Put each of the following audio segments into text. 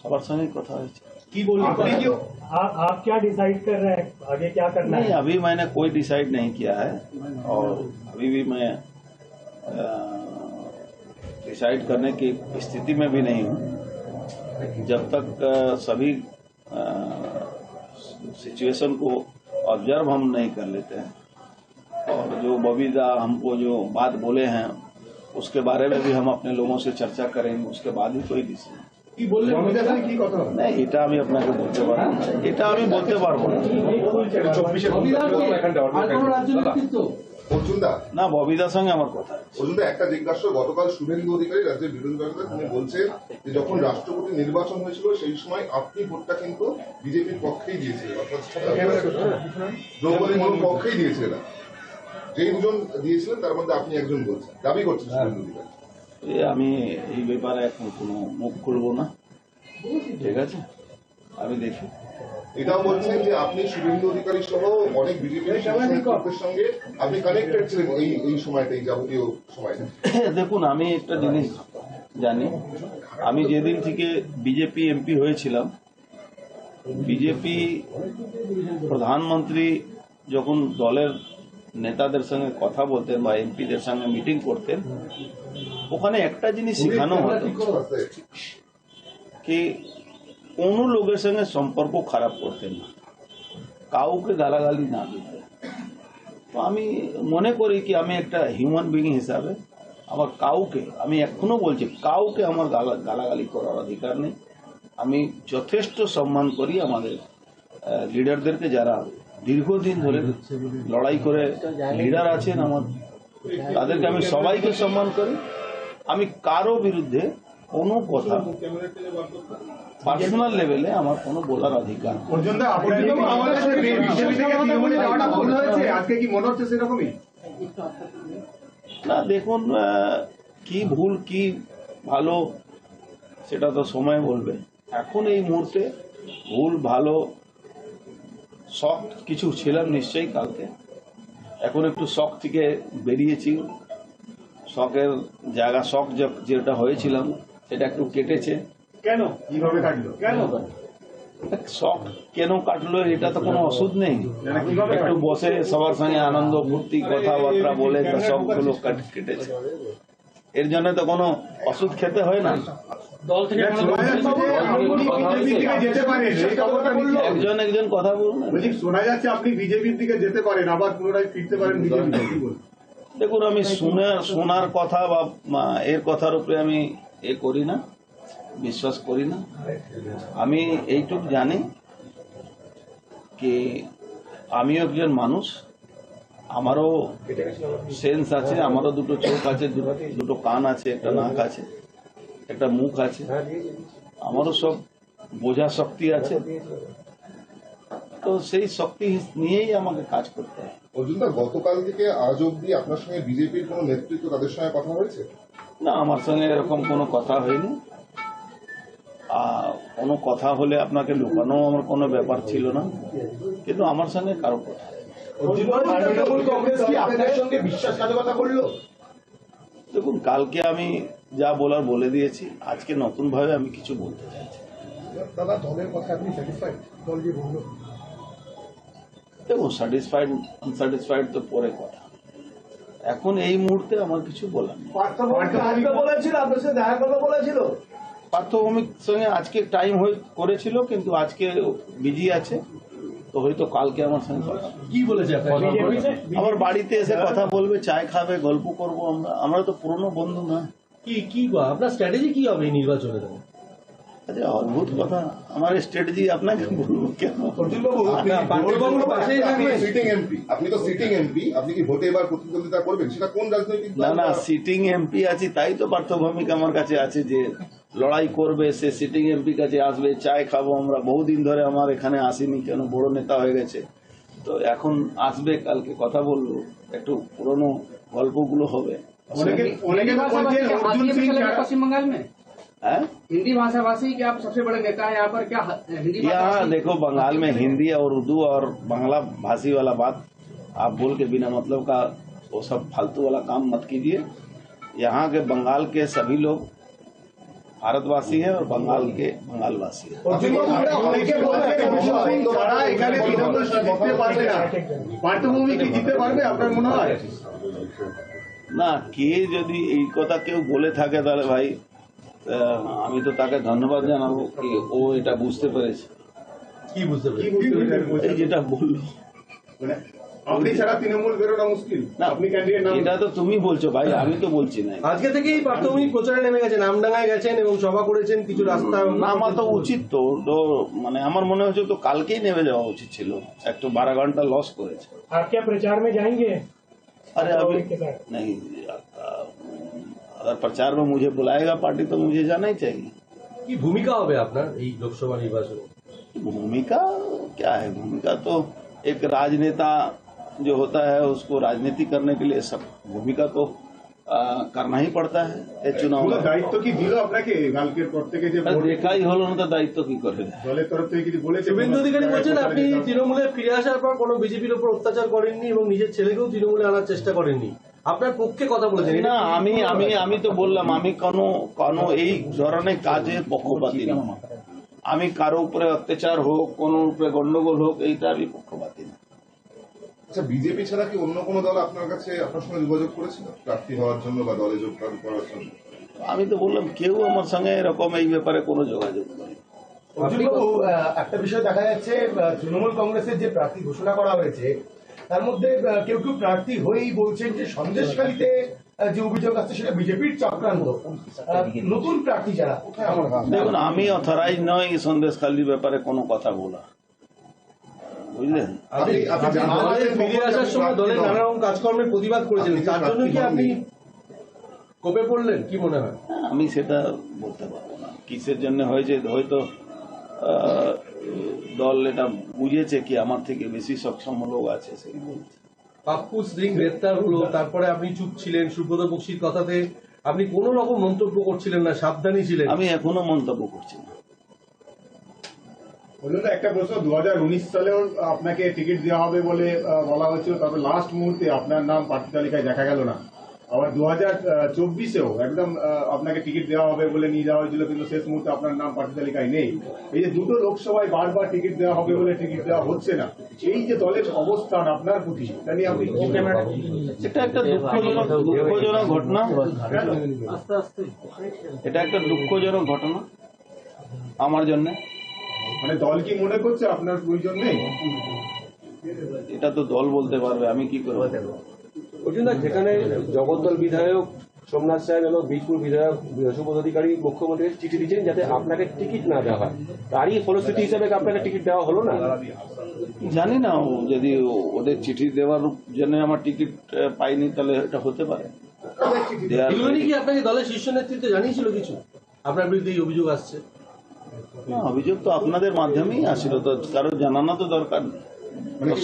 সবার সঙ্গে কথা হয়েছে। কি বললেন आप क्या डिसाइड कर रहे हैं आगे क्या करना नहीं, है? अभी मैंने कोई डिसाइड नहीं किया है और अभी भी मैं डिसाइड करने की स्थिति में भी नहीं हूँ जब तक सभी सिचुएशन को ऑब्जर्व हम नहीं कर लेते हैं। और जो बबीदा हमको जो बात बोले हैं उसके बारे में भी हम अपने लोगों से चर्चा करेंगे, उसके बाद ही कोई डिसीजन। কি বললেন ববিদার সঙ্গে কি কথা হবে? नहीं, এটা আমি আপনাকে বলতে পারবো না, এটা আমি বলতে পারবো না। অর্জুনদা, না, ববিদার সঙ্গে আমার কথা আছে। অর্জুনদা একটা জিজ্ঞাসা, গতকাল শুভেন্দু অধিকারী রাজ্যের বিরোধী দলনেতা তিনি বলছেন যে যখন রাষ্ট্রপতি নির্বাচন হয়েছিল সেই সময় আপনি ভোটটা কিন্তু বিজেপির পক্ষেই দিয়েছিলেন, অর্থাৎ দ্রৌপদী মুর্মুর পক্ষেই দিয়েছিলেন। যেই দুজন দিয়েছিলেন তার মধ্যে আপনি একজন বলছেন, দাবি করছেন শুভেন্দু অধিকারী। আমি এই ব্যাপারে এখন কোনো মুখ খুলবো না, ঠিক আছে? আমি দেখি। এটাও বলছেন যে আপনি শুভেন্দু অধিকারী সহ অনেক বিজেপি নেতৃত্বের সঙ্গে আপনি কানেক্টেড ছিলেন এই সময়টা, এই যাবতীয় সময়টা। দেখুন, আমি একটা জিনিস জানি, আমি যেদিন থেকে বিজেপি এমপি হয়েছিলাম, বিজেপি প্রধানমন্ত্রী যখন দলের নেতাদের সঙ্গে কথা বলতেন বা এমপিদের সঙ্গে মিটিং করতেন, ওখানে একটা জিনিস শেখানো হতো কি কোনো লোকের সঙ্গে সম্পর্ক খারাপ করতেন না, কাউকে গালাগালি না দিতেন। তো আমি মনে করি কি আমি একটা হিউম্যান বিইং হিসাবে আমার কাউকে, আমি এখনো বলছি, কাউকে আমার গালাগালি করার অধিকার নেই। আমি যথেষ্ট সম্মান করি আমাদের লিডারদেরকে, যারা দীর্ঘদিন ধরে লড়াই করে লিডার আছেন আমার, তাদেরকে আমি সবাইকে সম্মান করি। আমি কারো বিরুদ্ধে কোনো কথা পার্সোনাল লেভেলে আমার কোনো বলার অধিকার। অর্জুনদা, আমাদের সাথে বিজেপি থেকে তৃণমূলে যাওয়াটা ভুল হয়েছে, আজকে কি মনে হচ্ছে সেরকমই? না, দেখুন, কি ভুল কি ভালো সেটা তো সময় বলবে। এখন এই মুহূর্তে ভুল ভালো শখ কিছু ছিলাম নিশ্চয়ই কালকে, এখন একটু শখ থেকে বেরিয়েছি। শখের জায়গা, শখ যেটা হয়েছিলাম সেটা একটু কেটেছে। কেন? কিভাবে কাটলো? কেন শখ কেন কাটলো এটা তো কোনো ওষুধ নেই, একটু বসে সবার সঙ্গে আনন্দ ফুর্তি কথাবার্তা বলে সবগুলো কেটেছে। এর জন্য তো কোনো ওষুধ খেতে হয় না। একজন একজন কথা বলুন। শোনা যাচ্ছে আপনি বিজেপির দিকে যেতে পারেন, আবার পুনরায় ফিরতে পারেন বিজেপি। দেখুন, আমি শোনার কথা বা এর কথার উপরে আমি করি না, বিশ্বাস করি না। আমি এইটুকু জানি কি আমিও একজন মানুষ, আমারও সেন্স আছে, আমারও দুটো চোখ আছে, দুটো কান আছে, একটা নাক আছে, একটা মুখ আছে, আমারও সব বোঝা শক্তি আছে। তো সেই শক্তি নিয়েই আমাকে কাজ করতে হয়। অর্জুনদা, গতকাল থেকে আজ অব্দি আপনার সঙ্গে বিজেপির কোন নেতৃত্ব তাদের সঙ্গে কথা হয়েছে? না, আমার সঙ্গে এরকম কোনো কথা হয়নি। কোনো কথা হলে আপনাকে লুকানো আমার কোনো ব্যাপার ছিল না, কিন্তু আমার সঙ্গে কারো কথা। দেখুন, কালকে আমি যা বলার বলে দিয়েছি, আজকে নতুন ভাবে আমি কিছু বলতে চাইছি। দাদা, দলের কথা আপনি স্যাটিসফাইড? দল যে বলল, দেখুন, স্যাটিসফাইড আনস্যাটিসফাইড তো পরে কথা, এখন এই মুহূর্তে আমার কিছু বলার নেই। পার্থভৌমিক সঙ্গে আজকে টাইম করেছিল, কিন্তু আজকে বিজি আছে, তো হয়তো কালকে আমার সঙ্গে কথা। কি বলেছে? আমার বাড়িতে এসে কথা বলবে, চায় খাবে, গল্প করবো। আমরা তো পুরনো বন্ধু না। কি আপনার স্ট্র্যাটেজি কি হবে নির্বাচনে? আচ্ছা, অদ্ভুত কথা, আমার স্ট্র্যাটেজি আপনাকে বলবো কেন? আপনি তো সিটিং এমপি, আপনি কি ভোটে এবার প্রতিদ্বন্দ্বিতা করবেন? সেটা কোন রাজনৈতিক? না, সিটিং এমপি আছি, তাই তো পার্থভৌমিক আমার কাছে আছে যে লড়াই করবে, সে সিটিং এমপি কাছে আসবে, চায় খাবো। আমরা বহুদিন ধরে আমার এখানে আসিনি, কেন বড় নেতা হয়ে গেছে, তো এখন আসবে, কালকে কথা বলবো, একটু পুরনো গল্পগুলো হবে। पश्चिम बंगाल में हिंदी भाषा भाषी के आप सबसे बड़े नेता हैं यहाँ पर, क्या हिंदी? यहाँ देखो, बंगाल में हिंदी और उर्दू और बांग्ला भाषी वाला बात आप बोल के बिना मतलब का वो सब फालतू वाला काम मत कीजिए। यहाँ के बंगाल के सभी लोग भारतवासी है और बंगाल के बंगालवासी है। অনেকে বলছে মনমোহন সিং ছাড়া এখানে তৃণমূল জিততে পারবে না, পার্থভূমি কি জিততে পারবে আপনার মনে হয়? না, কে যদি এই কথা কেউ বলে থাকে তাহলে ভাই আমি তো তাকে ধন্যবাদ জানাবো কি ও এটা বুঝতে পেরেছে। কি বুঝতে কি পেরেছেন? বুঝতে এই যেটা বললো, মানে আপনি ছাড়া তৃণমূল বেরোটা মুশকিল, না আপনি ক্যান্ডিডেট নাম এটা তো তুমি বলছো ভাই, আমি তো বলছি না। আজকে থেকেই প্রাথমিক প্রচারে নেমে গেছেন, আমডাঙ্গায় গেছেন এবং সভা করেছেন, কিছু রাস্তা নামা তো উচিত তো তো মানে আমার মনে হচ্ছে তো কালকেই নেমে যাওয়া উচিত ছিল, একটু 12 घंटा लॉस করেছে। आप क्या प्रचार में जाएंगे? अरे अभी के साथ नहीं, अगर प्रचार में मुझे बुलाएगा पार्टी तो मुझे जाना ही चाहिए। কি ভূমিকা হবে আপনার এই লোকসভা নির্বাচনে? भूमिका क्या है, भूमिका तो एक राजनेता जो होता है उसको राजनीति करने के लिए सब भूमिका तो करना ही पड़ता है ये चुनाव পুরো में। দায়িত্ব কি দিল আপনাকে কালকের পর থেকে যে আর দেখাই হলো না তো দায়িত্ব কি করে দেয়? দলের তরফ থেকে কিছু বলেছে? শুভেন্দু অধিকারী বলছেন আপনি তৃণমূলে ফিরে আসার পর কোনো বিজেপির উপর অত্যাচার করেননি এবং নিজের ছেলেকেও তৃণমূলে আনার চেষ্টা করেননি, আপনার পক্ষে কথা বলেছেন। না আমি তো বললাম আমি কোনো এই ধরনের কাজে পক্ষপাতী না। আমি কারো উপরে অত্যাচার হোক, কোনো উপরে গন্ডগোল হোক, এইটা আমি পক্ষপাতী না। আচ্ছা, বিজেপি ছাড়া কি অন্য কোনো দল আপনার কাছে আপনার সঙ্গে যোগাযোগ করেছিল প্রার্থী হওয়ার জন্য বা দলে যোগদান করার জন্য? আমি তো বললাম কেউ আমার সঙ্গে এরকম এই ব্যাপারে কোনো যোগাযোগ নেই। অর্জুনবাবু, একটা বিষয় দেখা যাচ্ছে তৃণমূল কংগ্রেসের যে প্রার্থী ঘোষণা করা হয়েছে তার মধ্যে কেউ কেউ প্রার্থী হয়েই বলছেন যে সন্দেশখালীতে যে অভিযোগ আসছে সেটা বিজেপির চক্রান্ত। নতুন প্রার্থী যারা, কোথায় আমার দেখুন, আমি অথরাইজ নয় এই সন্দেশখালীর ব্যাপারে কোনো কথা বলা, বুঝলেন? আপনি দলে ফিরে আসার সময় দলের নানা রকম কাজকর্মের প্রতিবাদ করেছিলেন, তার জন্য কি আপনি কোপে পড়লেন, কি মনে হয়? আমি সেটা বলতে পারবো না কিসের জন্য হয়েছে। হয়তো দল এটা বুঝেছে কি আমার থেকে বেশি সক্ষম লোক আছে সেই বলছে। পাপ্পু সিং গ্রেপ্তার হলো, তারপরে আপনি চুপ ছিলেন, সুব্রত বক্সির কথাতে আপনি কোনো রকম মন্তব্য করছিলেন না, সাবধানী ছিলেন। আমি এখনো মন্তব্য করছি না। অন্যটা একটা প্রশ্ন, 2019 সালেও আপনাকে টিকিট দেওয়া হবে বলে বলা হয়েছিল, তবে লাস্ট মুহূর্তে আপনার নাম প্রার্থী তালিকায় দেখা গেল না। আবার 2024-এও একদম আপনাকে টিকিট দেওয়া হবে বলে নিয়ে যাওয়া হয়েছিল, কিন্তু শেষ মুহূর্তে আপনার নাম প্রার্থী তালিকায় নেই। এই যে দুটো লোকসভায় বারবার টিকিট দেওয়া হবে বলে টিকিট দেওয়া হচ্ছে না, এই যে দলের অবস্থান আপনার প্রতি, এটা নিয়ে আপনি এটা একটা দুঃখজনক ঘটনা, এটা একটা দুঃখজনক ঘটনা আমার জন্য। মানে দল কি মনে করছে আপনার প্রয়োজন নেই? এটা তো দল বলতে পারবে, আমি কি করবো? অর্জুন দা, যেখানে জগদ্দল বিধায়ক সোমনাথ সাহেব এবং বীজপুর বিধায়ক সুবোধ অধিকারী মুখ্যমন্ত্রীকে চিঠি দিচ্ছেন যাতে আপনাকে টিকিট না দেওয়া হয়, তারই ফলশ্রুতি হিসাবে আপনাকে টিকিট দেওয়া হলো না? জানি না, যদি ওদের চিঠি দেওয়ার জন্য আমার টিকিট পাইনি তাহলে এটা হতে পারে। এগুলো নিয়ে কি আপনাকে দলের শীর্ষ নেতৃত্ব জানিয়েছিল কিছু? আপনার বিরুদ্ধে এই অভিযোগ আসছে। না, অভিযোগ তো আপনাদের মাধ্যমেই আসছিল, তো কারো জানানো তো দরকার নেই।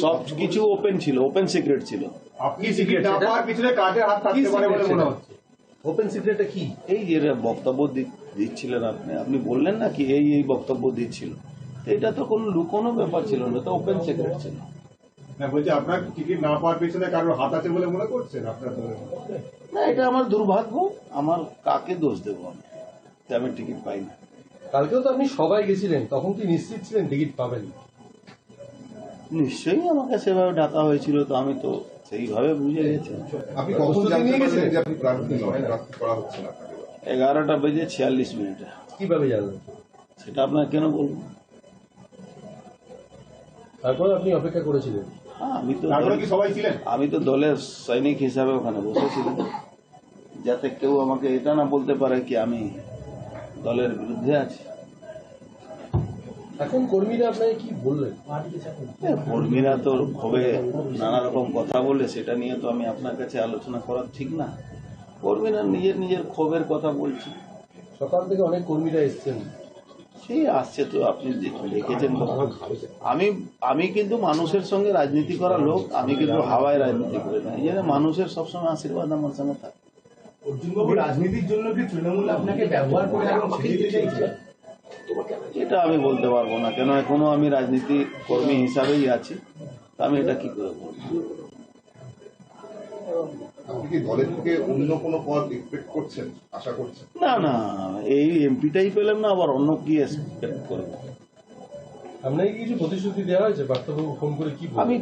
সব কিছু ওপেন ছিল, ওপেন সিক্রেট ছিল। আপনি টিকিট না পাওয়ার পিছনে কাজের হাত থাকতে পারে বলে মনে হচ্ছে। ওপেন সিক্রেটটা কি? এই যে বক্তব্য দিচ্ছিলেন আপনি বললেন না কি এই বক্তব্য দিচ্ছিল, তো এটা তো কোনো লুকোনো ব্যাপার ছিল না, তো ওপেন সিক্রেট ছিল। না, বলছি আপনার টিকিট না পাওয়ার পিছনে কারোর হাত আছে বলে মনে করছেন আপনার দলের? না, এটা আমার দুর্ভাগ্য, আমার কাকে দোষ দেবো আমি যে আমি টিকিট পাই না। কালকেও তো আপনি সবাই গেছিলেন, তখন কি নিশ্চিত ছিলেন টিকিট পাবেন? নিশ্চয়ই আমাকে সেভাবে ডাকা হয়েছিল, তো আমি তো সেইভাবে বুঝে গেছি। আপনি কখন জানতে পারলেন যে আপনি প্রার্থী নন, প্রার্থী করা হচ্ছে না আপনাকে? 11:46 কিভাবে জানলেন? সেটা আপনার কেন বলবো? তারপরে আপনি অপেক্ষা করেছিলেন? হ্যাঁ, তারপরে কি সবাই ছিলেন? আমি তো দলের সৈনিক হিসাবে ওখানে বসেছিলাম, যাতে কেউ আমাকে এটা না বলতে পারে কি আমি দলের বিরুদ্ধে আছি। এখন কর্মীরা আপনাকে কি বললেন? কর্মীরা তো ক্ষোভে নানা রকম কথা বলে, সেটা নিয়ে তো আমি আপনার কাছে আলোচনা করা ঠিক না। কর্মীরা নিজের ক্ষোভের কথা বলছে। সকাল থেকে অনেক কর্মীরা এসছেন। সেই আসছে তো, আপনি দেখেছেন তো। আমি কিন্তু মানুষের সঙ্গে রাজনীতি করা লোক, আমি কিন্তু হাওয়ায় রাজনীতি করি না। এই জন্য মানুষের সবসময় আশীর্বাদ আমার সঙ্গে থাকে। অর্জুনবাবু, রাজনীতির জন্য কি তৃণমূল আপনাকে ব্যবহার করে এবং ছেড়ে চাইছে? এটা আমি বলতে পারবো না, কেন এখনো আমি রাজনীতি কর্মী হিসাবেই আছি, তা আমি এটা কি করে বলবো? আপনি কি দলের থেকে অন্য কোনো পদ এক্সপেক্ট করছেন, আশা করছেন? না না, এই এমপিটাই পেলাম না, আবার অন্য কি এক্সপেক্ট করবো? আপনাকে কিছু প্রতিশ্রুতি দেওয়া হয়েছে? পার্থবাবু ফোন করে কি বললেন? আমি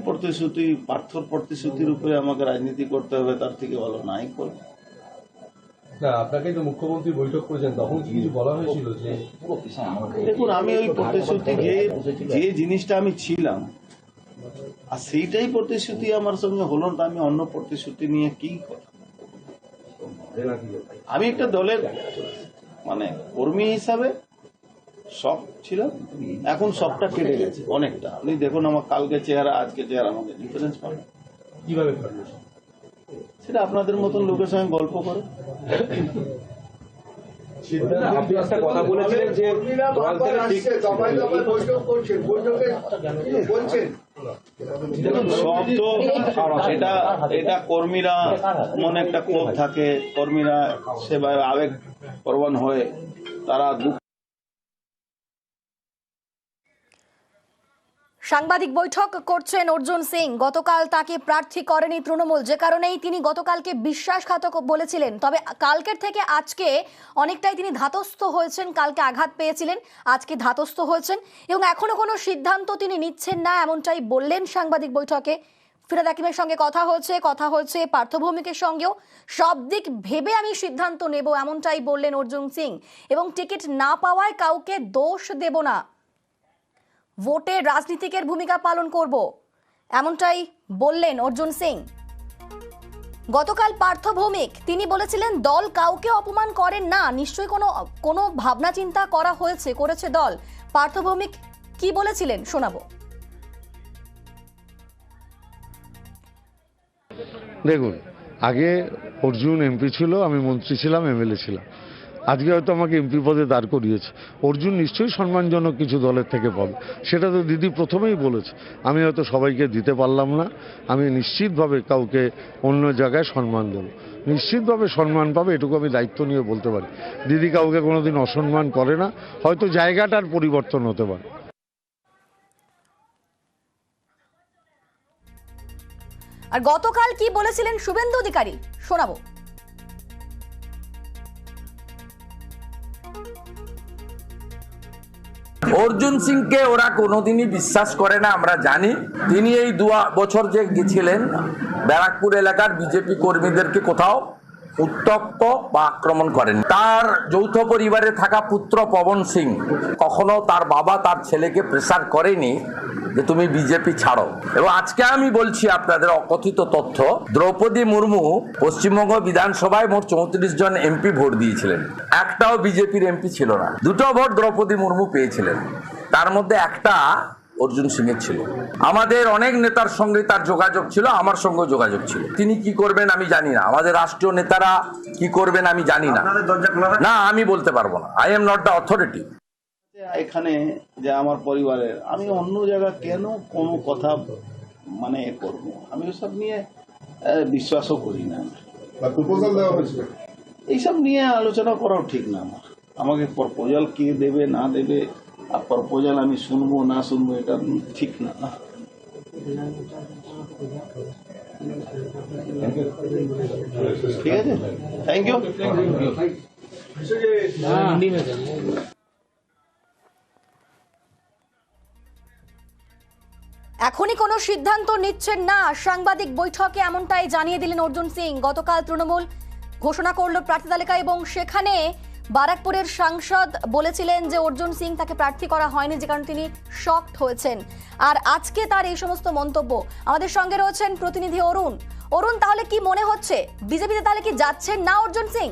পার্থর প্রতিশ্রুতির উপরে আমাকে রাজনীতি করতে হবে, তার থেকে ভালো নাই করবো। না, আপনাকে তো মুখ্যমন্ত্রী বৈঠক করেছেন, তখন কি কিছু বলা হয়েছিল যে? দেখুন, আমি ওই প্রতিশ্রুতি যে জিনিসটা আমি ছিলাম আর সেইটাই প্রতিশ্রুতি আমার সঙ্গে হলো না, আমি অন্য প্রতিশ্রুতি নিয়ে কি কথা? আমি একটা দলের মানে কর্মী হিসাবে সব ছিলাম, এখন সবটা কেটে গেছে অনেকটা। আপনি দেখুন আমার কালকে চেহারা আজকে চেহারা আমাদের ডিফারেন্স পাবেন। কিভাবে পারবেন? সেটা আপনাদের মতন লোকের সঙ্গে গল্প করে। আপনি একটা কথা বলেছিলেন যে দল থেকে দেখুন, সব তো এটা কর্মীরা মনে একটা ক্ষোভ থাকে, কর্মীরা সেভাবে আবেগ প্রবণ হয়ে তারা দুঃখ। সাংবাদিক বৈঠক করছেন অর্জুন সিং। গতকাল তাকে প্রার্থী করেনি তৃণমূল, যে কারণেই তিনি গতকালকে বিশ্বাসঘাতক বলেছিলেন। তবে কালকের থেকে আজকে অনেকটাই তিনি ধাতস্থ হয়েছেন। কালকে আঘাত পেয়েছিলেন, আজকে ধাতস্থ হয়েছেন এবং এখনো কোনো সিদ্ধান্ত তিনি নিচ্ছেন না, এমনটাই বললেন সাংবাদিক বৈঠকে। ফিরাদ হাকিমের সঙ্গে কথা হয়েছে পার্থ ভৌমিকের সঙ্গেও। সব দিক ভেবে আমি সিদ্ধান্ত নেব, এমনটাই বললেন অর্জুন সিং। এবং টিকিট না পাওয়ায় কাউকে দোষ দেব না, ভোটে রাজনীতিকের ভূমিকা পালন করব, এমনটাই বললেন অর্জুন সিং। গতকাল পার্থ ভৌমিক তিনি বলেছিলেন দল কাউকে অপমান করেন না, নিশ্চয়ই কোনো ভাবনা চিন্তা করেছে দল। পার্থ ভৌমিক কি বলেছিলেন শোনাবো। দেখুন, আগে অর্জুন এমপি ছিল, আমি মন্ত্রী ছিলাম, এমএলএ ছিলাম। আজকে হয়তো আমাকে এমপি পদে দাঁড় করিয়েছে। অর্জুন নিশ্চয়ই সম্মানজনক কিছু দলের থেকে পাবে, সেটা তো দিদি প্রথমেই বলেছে। আমি হয়তো সবাইকে দিতে পারলাম না, আমি নিশ্চিতভাবে কাউকে অন্য জায়গায় সম্মান দেব, নিশ্চিতভাবে সম্মান পাবে, এটুকু আমি দায়িত্ব নিয়ে বলতে পারি। দিদি কাউকে কোনোদিন অসম্মান করে না, হয়তো জায়গাটার পরিবর্তন হতে পারে। আর গতকাল কি বলেছিলেন শুভেন্দু অধিকারী শোনাবো। অর্জুন সিংকে ওরা কোনোদিনই বিশ্বাস করে না, আমরা জানি। তিনি এই 2 বছর যে গেছিলেন ব্যারাকপুর এলাকার বিজেপি কর্মীদেরকে কোথাও উত্তপ্ত বা আক্রমণ করেন। তার যৌথ পরিবারে থাকা পুত্র পবন সিং কখনো তার বাবা তার ছেলেকে প্রেসার করেনি যে তুমি বিজেপি ছাড়ো। এবং আজকে আমি বলছি আপনাদের অকথিত তথ্য, দ্রৌপদী মুর্মু পশ্চিমবঙ্গ বিধানসভায় মোট 34 জন এমপি ভোট দিয়েছিলেন, একটাও বিজেপির এমপি ছিল না। 2টো ভোট দ্রৌপদী মুর্মু পেয়েছিলেন, তার মধ্যে একটা অর্জুন সিং এর ছিল। আমাদের অনেক নেতার সঙ্গে তার যোগাযোগ ছিল, আমার সঙ্গে যোগাযোগ ছিল। তিনি কি করবেন আমি জানি না, আমাদের রাষ্ট্রীয় নেতারা কি করবেন আমি জানি না, না আমি বলতে পারবো না। I am not the authority. এখানে যে আমার পরিবারের, আমি অন্য জায়গা কেন কোনো কথা মানে করব, আমি ওসব নিয়ে বিশ্বাসও করি না। প্রপোজাল দেওয়া হয়েছিল, এইসব নিয়ে আলোচনা করাও ঠিক না। আমাকে প্রপোজাল কে দেবে না দেবে, আর প্রপোজাল আমি শুনবো না শুনবো, এটা ঠিক না। ঠিক আছে, থ্যাংক ইউ। এখনই কোনো সিদ্ধান্ত নিচ্ছেন না সাংবাদিক বৈঠকে, এমনটাই জানিয়ে দিলেন অর্জুন সিং। গতকাল তৃণমূল ঘোষণা করলো প্রার্থী তালিকা এবং সেখানে বারাকপুরের সাংসদ বলেছিলেন যে অর্জুন সিং তাকে প্রার্থী করা হয়নি, যে কারণে তিনি শকড হয়েছেন। আর আজকে তার এই সমস্ত মন্তব্য। আমাদের সঙ্গে রয়েছেন প্রতিনিধি অরুণ, তাহলে কি মনে হচ্ছে বিজেপিতে তাহলে কি যাচ্ছেন না অর্জুন সিং?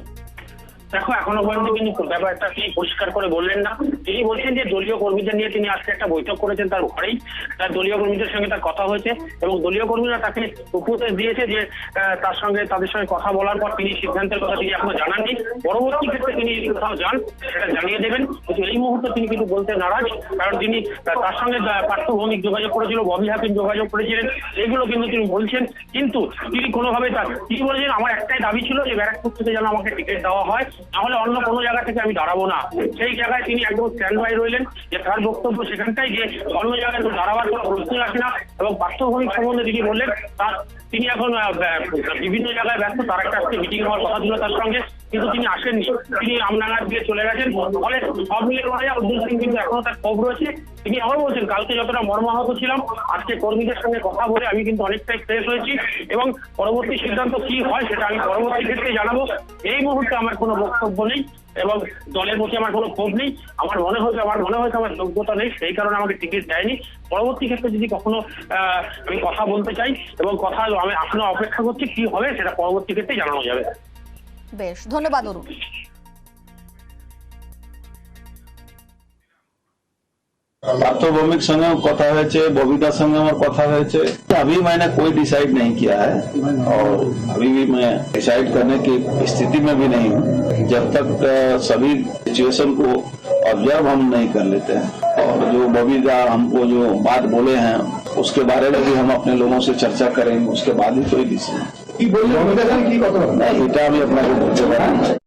দেখো, এখনো পর্যন্ত কিন্তু ব্যাপারটা তিনি পরিষ্কার করে বললেন না। তিনি বলছেন যে দলীয় কর্মীদের নিয়ে তিনি আজকে একটা বৈঠক করেছেন তার ঘরেই, তার দলীয় কর্মীদের সঙ্গে তার কথা হয়েছে এবং দলীয় কর্মীরা তাকে উপদেশ দিয়েছে যে তাদের সঙ্গে কথা বলার পর তিনি সিদ্ধান্তের কথা তিনি এখনো জানাননি। পরবর্তী ক্ষেত্রে তিনি কোথাও যান সেটা জানিয়ে দেবেন, কিন্তু এই মুহূর্তে তিনি কিন্তু বলতে নারাজ, কারণ তিনি তার সঙ্গে পার্থ ভৌমিক যোগাযোগ করেছিল, ববি হাকিম যোগাযোগ করেছিলেন, এগুলো কিন্তু তিনি বলছেন। কিন্তু তিনি কোনোভাবে তিনি বলেছেন আমার একটাই দাবি ছিল যে ব্যারাকপুর থেকে যেন আমাকে টিকিট দেওয়া হয়, তাহলে অন্য কোনো জায়গা থেকে আমি দাঁড়াবো না। সেই জায়গায় তিনি একদম স্ট্যান্ড বাই রইলেন যে তার বক্তব্য সেখানটাই, যে অন্য জায়গায় দাঁড়াবার কোনো প্রশ্নই আসে না। এবং পার্থভৌমিক সম্বন্ধে তিনি বললেন তিনি এখন বিভিন্ন জায়গায় ব্যস্ত, তার একটা আজকে মিটিং হওয়ার কথা ছিল তার সঙ্গে, কিন্তু তিনি আসেননি, তিনি আমডাঙ্গার দিয়ে চলে গেছেন। ফলে সব মিলে বলা যায় অর্জুন সিং কিন্তু এখনো তার ক্ষোভ রয়েছে। তিনি আবার বলছেন, কালকে যতটা মর্মাহত ছিলাম, আজকে কর্মীদের সঙ্গে কথা বলে আমি কিন্তু অনেকটাই ফ্রেশ হয়েছি এবং পরবর্তী সিদ্ধান্ত কি হয় সেটা আমি পরবর্তী ক্ষেত্রে জানাবো। এই মুহূর্তে আমার কোনো বক্তব্য নেই এবং দলের প্রতি আমার কোনো ক্ষোভ নেই। আমার মনে হয়েছে আমার যোগ্যতা নেই, সেই কারণে আমাকে টিকিট দেয়নি। পরবর্তী ক্ষেত্রে যদি কখনো আমি কথা বলতে চাই এবং কথা আমি এখনো অপেক্ষা করছি, কি হবে সেটা পরবর্তী ক্ষেত্রে জানানো যাবে। বেশ, ধন্যবাদ অরুণ। पार्थभौमिक संगे कथा হয়েছে, बबीता संगे हमारे कथा হয়েছে। अभी मैंने कोई डिसाइड नहीं किया है और अभी भी मैं डिसाइड करने की स्थिति में भी नहीं हूँ जब तक सभी सिचुएशन को ऑब्जर्व हम नहीं कर लेते हैं। और जो बबीता हमको जो बात बोले हैं उसके बारे में भी हम अपने लोगों से चर्चा करेंगे, उसके बाद ही कोई डिसीजन। नहीं, এটা আমি আপনাকে বলতে পারি।